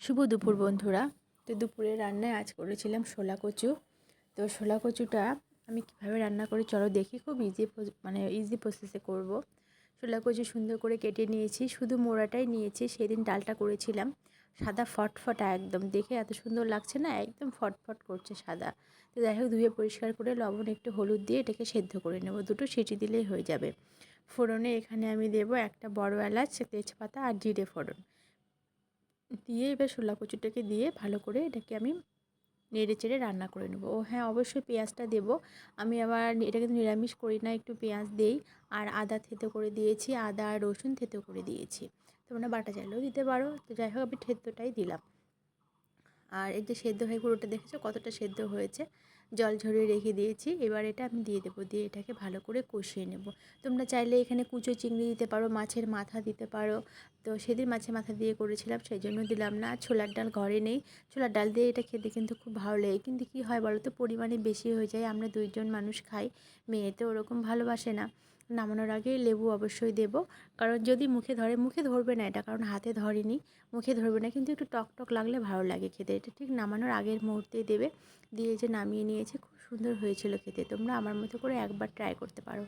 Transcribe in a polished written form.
শুভ দুপুর বন্ধুরা। তো দুপুরে রান্নায় আজ করেছিলাম শোলা কচু। তো শোলা কচুটা আমি কীভাবে রান্না করি চলো দেখি। খুব ইজি প্রসেসে করব। শোলা কচু সুন্দর করে কেটে নিয়েছি, শুধু মোড়াটাই নিয়েছি। সেদিন ডালটা করেছিলাম, সাদা ফটফটা একদম, দেখে এত সুন্দর লাগছে না, একদম ফটফট করছে সাদা। তো যাই হোক, ধুয়ে পরিষ্কার করে লবণ একটু হলুদ দিয়ে এটাকে সেদ্ধ করে নেব। 2টো সিটি দিলেই হয়ে যাবে। ফোড়নে এখানে আমি দেব একটা বড় এলাচ, তেজপাতা আর জিরে ফোড়ন দিয়ে এবার শোলা কচুটাকে দিয়ে ভালো করে এটাকে আমি নেড়ে চেড়ে রান্না করে নেব। ও হ্যাঁ, অবশ্যই পেঁয়াজটা দেবো। আমি আবার এটা কিন্তু নিরামিষ করি না, একটু পেঁয়াজ দেই। আর আদা থেতো করে দিয়েছি, আদা আর রসুন থেতো করে দিয়েছি। তোমরা বাটা চাইলেও দিতে পারো। তো যাই হোক, আমি থেতোটাই দিলাম। আর এই যে সেদ্ধ হয়ে পুরোটা দেখেছো কতটা সেদ্ধ হয়েছে, জল ঝরিয়ে রেখে দিয়েছি। এবার এটা আমি দিয়ে দেবো, দিয়ে এটাকে ভালো করে কষিয়ে নেব। তোমরা চাইলে এখানে কুচো চিংড়ি দিতে পারো, মাছের মাথা দিতে পারো। তো সেদিন মাছের মাথা দিয়ে করেছিলাম, সেই জন্য দিলাম না। ছোলার ডাল ঘরে নেই, ছোলার ডাল দিয়ে এটা খেতে কিন্তু খুব ভালো লাগে। কিন্তু কী হয় বলো তো, পরিমাণে বেশি হয়ে যায়। আমরা 2জন মানুষ খাই, মেয়ে তো ওরকম ভালোবাসে না। নামানোর আগে লেবু অবশ্যই দেব, কারণ যদি মুখে ধরে, মুখে ধরবে না এটা, কারণ হাতে ধরেনি, মুখে ধরবে না, কিন্তু একটু টক টক লাগলে ভালো লাগে খেতে। এটা ঠিক নামানোর আগের মুহূর্তেই দেবে। দিয়ে যে নামিয়ে নিয়েছে, খুব সুন্দর হয়েছিল খেতে। তোমরা আমার মতো করে একবার ট্রাই করতে পারো।